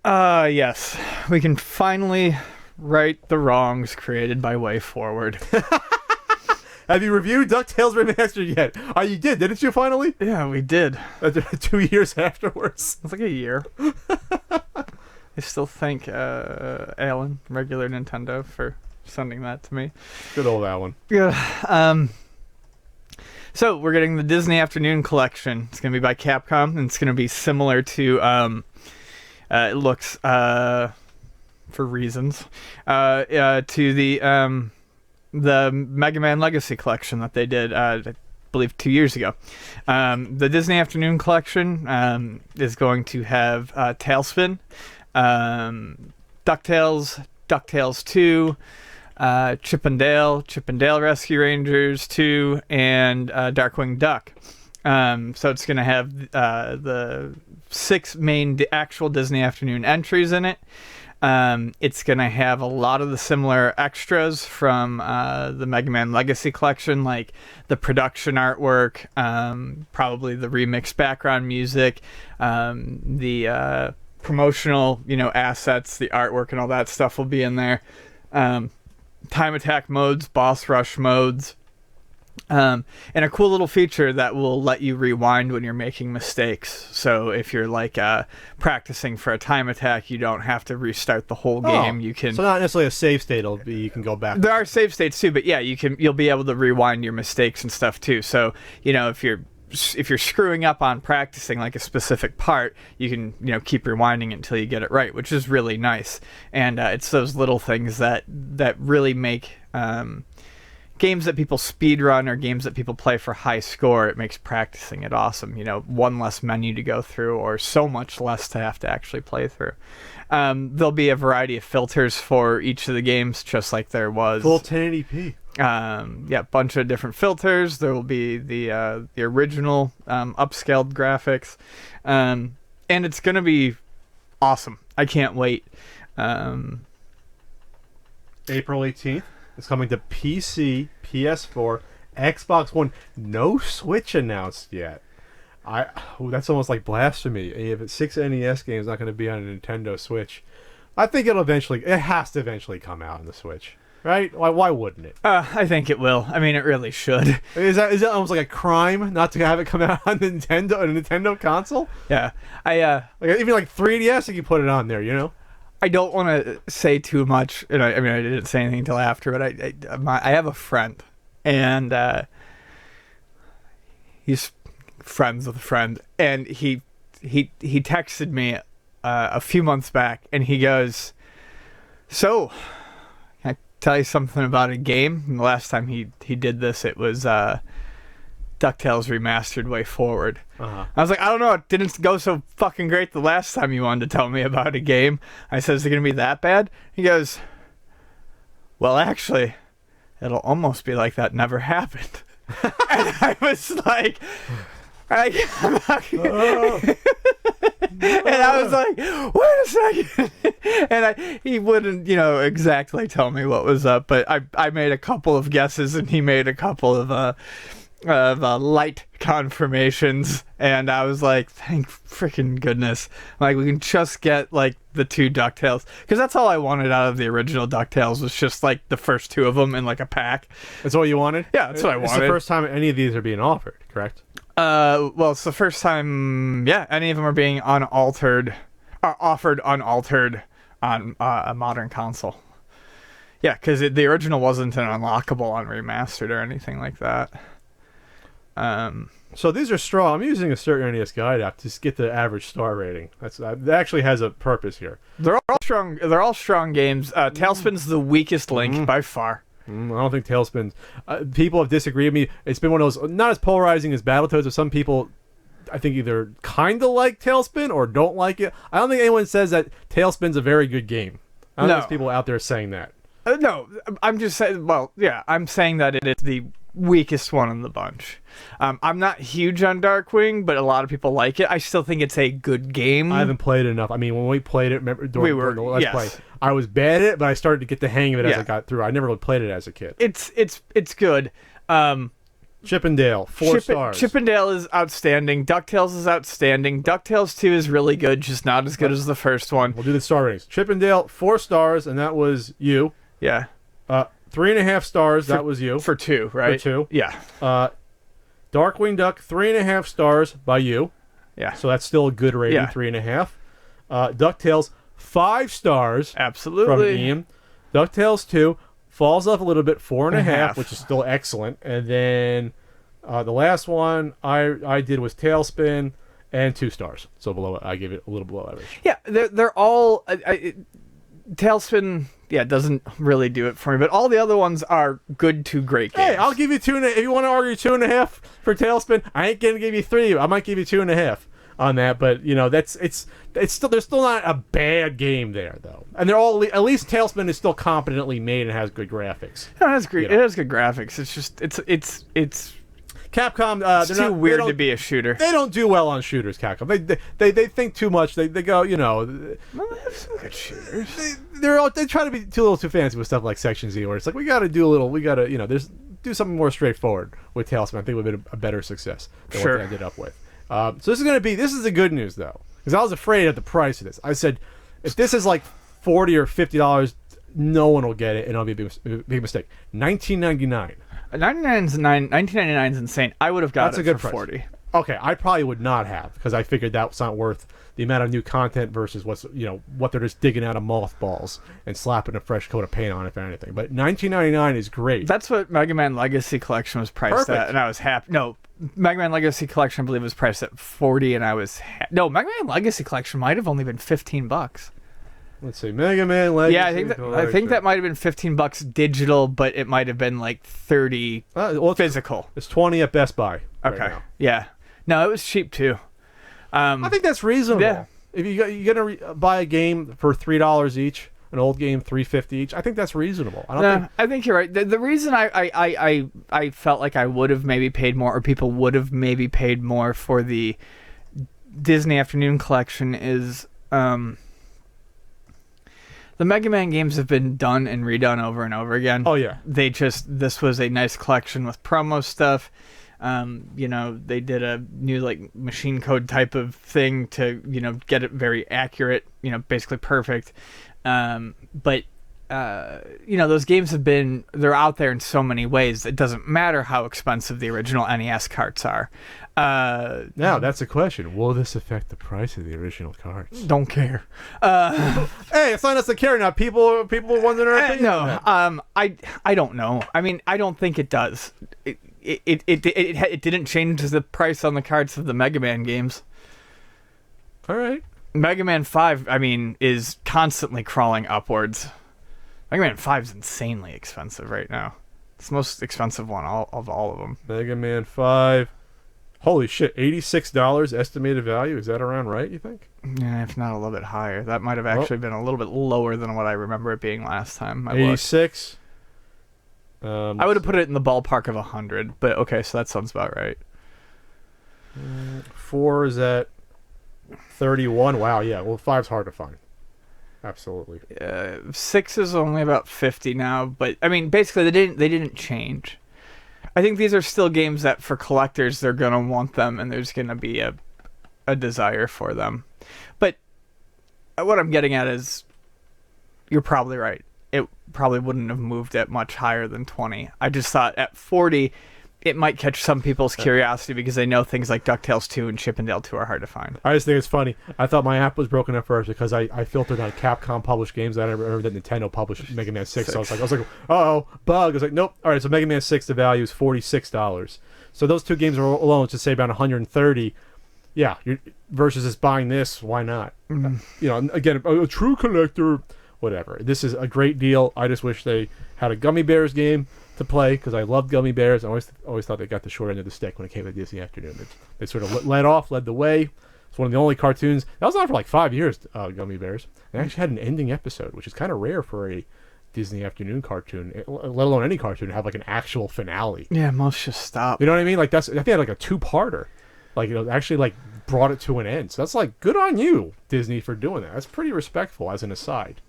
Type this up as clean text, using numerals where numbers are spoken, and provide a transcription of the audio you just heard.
Yes. We can finally right the wrongs created by Way Forward. Have you reviewed DuckTales Remastered yet? Oh, you didn't you, finally? Yeah, we did. 2 years afterwards. It's like a year. I still thank Alan, regular Nintendo, for sending that to me. Good old Alan. Yeah. So we're getting the Disney Afternoon collection. It's going to be by Capcom, and it's going to be similar to, it looks, for reasons, to the Mega Man Legacy collection that they did, I believe 2 years ago. The Disney Afternoon collection is going to have Tailspin, Ducktales, Ducktales 2, Chip and Dale Rescue Rangers 2, and Darkwing Duck. So it's going to have the 6 main actual Disney Afternoon entries in it. It's going to have a lot of the similar extras from the Mega Man Legacy collection, like the production artwork, probably the remixed background music, the promotional, assets, the artwork and all that stuff will be in there. Time attack modes, boss rush modes, and a cool little feature that will let you rewind when you're making mistakes. So if you're practicing for a time attack, you don't have to restart the whole game. You can. So not necessarily a save state. You can go back. There are save states too, but yeah, you'll be able to rewind your mistakes and stuff too. So if you're screwing up on practicing like a specific part, you can keep rewinding until you get it right, which is really nice. And it's those little things that really make games that people speedrun or games that people play for high score, it makes practicing it awesome. One less menu to go through, or so much less to have to actually play through. There'll be a variety of filters for each of the games, just like there was. Full 1080p. Bunch of different filters. There will be the original upscaled graphics, and it's gonna be awesome. I can't wait. April 18th. It's coming to PC, PS4, Xbox One. No Switch announced yet. That's almost like blasphemy. If 6 NES games not going to be on a Nintendo Switch, I think it has to eventually come out on the Switch, right? Why wouldn't it? I think it will. I mean, it really should. Is that almost like a crime not to have it come out on a Nintendo console? Yeah, even like 3DS, you can put it on there. I don't want to say too much, and I didn't say anything until after, but I have a friend, and he's friends with a friend, and he texted me a few months back, and he goes, "So, can I tell you something about a game?" And the last time he did this, it was DuckTales Remastered Way Forward. I was like, I don't know, it didn't go so fucking great the last time you wanted to tell me about a game. I said, is it going to be that bad? He goes, well, actually, it'll almost be like that never happened. And I was like, and I was like, wait a second. And he wouldn't, exactly tell me what was up, but I made a couple of guesses, and he made a couple of light confirmations, and I was like, thank freaking goodness, like we can just get like the 2 DuckTales, because that's all I wanted out of the original DuckTales, was just like the first 2 of them in like a pack. That's all you wanted? Yeah, that's what I wanted. It's the first time any of these are being offered, correct? Well, it's the first time, any of them are being offered unaltered on a modern console. Yeah, because the original wasn't an unlockable on remastered or anything like that. So these are strong. I'm using a certain NES guide app to get the average star rating. That actually has a purpose here. They're all strong. They're all strong games. Tailspin's the weakest link by far. I don't think Tailspin's. People have disagreed with me. It's been one of those, not as polarizing as Battletoads, but some people, I think, either kind of like Tailspin or don't like it. I don't think anyone says that Tailspin's a very good game. I don't know if there's people out there saying that. No, I'm just saying. Well, yeah, I'm saying that it is the weakest one in the bunch. I'm not huge on Darkwing, but a lot of people like it. I still think it's a good game. I haven't played it enough. I mean, when we played it, remember during the Let's yes. Play, I was bad at it, but I started to get the hang of it as I got through. I never really played it as a kid. It's good. Chip and Dale, 4 stars. Chip and Dale is outstanding. Ducktales is outstanding. Ducktales 2 is really good, just not as good as the first one. We'll do the star ratings. Chip and Dale, 4 stars, and that was you. Yeah. 3.5 stars, that was you. For 2, right? For 2. Yeah. Darkwing Duck, 3.5 stars by you. Yeah. So that's still a good rating, Yeah. 3.5. DuckTales, 5 stars. Absolutely. From Ian. DuckTales 2 falls off a little bit, 4.5, half. which is still excellent. And then the last one I did was Tailspin, and 2 stars. So below, I gave it a little below average. Yeah, they're all Tailspin. Yeah, doesn't really do it for me, but all the other ones are good to great games. Hey, I'll give you 2.5. If you want to argue 2.5 for Tailspin, I ain't gonna give you 3. I might give you 2.5 on that. But you know, it's still, there's still not a bad game there though, and they're all, at least Tailspin is still competently made and has good graphics. No, that's great. You know. It has good graphics. It's just it's Capcom, it's too weird to be a shooter. They don't do well on shooters, Capcom. They think too much. They go, you know. Well, they have some good shooters. They try to be a little too fancy with stuff like Section Z, where it's like we got to do something more straightforward with Tailspin. I think it would have been a better success than what they ended up with. So this is the good news though, because I was afraid at the price of this. I said, if this is like $40 or $50, no one will get it, and it'll be a big mistake. $19.99. 1999 is insane. I would have got That's it a good for price. 40. Okay, I probably would not have, because I figured that's not worth the amount of new content versus what they're just digging out of mothballs and slapping a fresh coat of paint on, if anything. But $19.99 is great. That's what Mega Man Legacy Collection was priced at, and I was happy. No, Mega Man Legacy Collection, I believe, was priced at 40, and I was no. Mega Man Legacy Collection might have only been $15. Let's see, Mega Man Legacy. Yeah, I think that might have been $15 digital, but it might have been like 30 physical. It's 20 at Best Buy. Okay. Right now. Yeah. No, it was cheap too. I think that's reasonable. Yeah. If you're gonna buy a game for $3 each, an old game $3.50 each, I think that's reasonable. I think you're right. The reason I felt like I would have maybe paid more, or people would have maybe paid more for the Disney Afternoon Collection is the Mega Man games have been done and redone over and over again. Oh yeah. This was a nice collection with promo stuff. They did a new like machine code type of thing to, get it very accurate, basically perfect. But those games they're out there in so many ways. It doesn't matter how expensive the original NES carts are. Now that's a question. Will this affect the price of the original carts? Don't care. Hey, it's not us to care now. People wondering our opinion. No, I don't know. I mean, I don't think it does. It didn't change the price on the carts of the Mega Man games. All right. Mega Man 5, is constantly crawling upwards. Mega Man 5 is insanely expensive right now. It's the most expensive one of all of them. Mega Man 5. Holy shit, $86 estimated value. Is that around right, you think? Yeah, if not a little bit higher. That might have actually been a little bit lower than what I remember it being last time. 86. I would have put it in the ballpark of 100, but okay, so that sounds about right. 4 is at 31. Wow, yeah. Well, 5's hard to find. Absolutely. 6 is only about 50 now, but basically they didn't change. I think these are still games that for collectors they're gonna want them, and there's gonna be a desire for them. But what I'm getting at is, you're probably right. It probably wouldn't have moved at much higher than 20. I just thought at 40, it might catch some people's curiosity because they know things like DuckTales 2 and Chip and Dale 2 are hard to find. I just think it's funny. I thought my app was broken at first because I filtered on Capcom published games. I never remember that Nintendo published Mega Man 6. So I was like, uh-oh, bug. I was like, nope. All right, so Mega Man 6, the value is $46. So those two games alone, let's just say about $130. Yeah, versus just buying this, why not? Mm-hmm. Again, a true collector, whatever. This is a great deal. I just wish they had a Gummy Bears game to play, because I loved Gummy Bears. I always thought they got the short end of the stick when it came to Disney Afternoon. They sort of led the way. It's one of the only cartoons that was on for like 5 years. Gummy Bears. They actually had an ending episode, which is kind of rare for a Disney Afternoon cartoon, let alone any cartoon, to have like an actual finale. Yeah, most just stop. You know what I mean? Like I think they had like a 2-parter. Like actually like brought it to an end. So that's like good on you, Disney, for doing that. That's pretty respectful as an aside.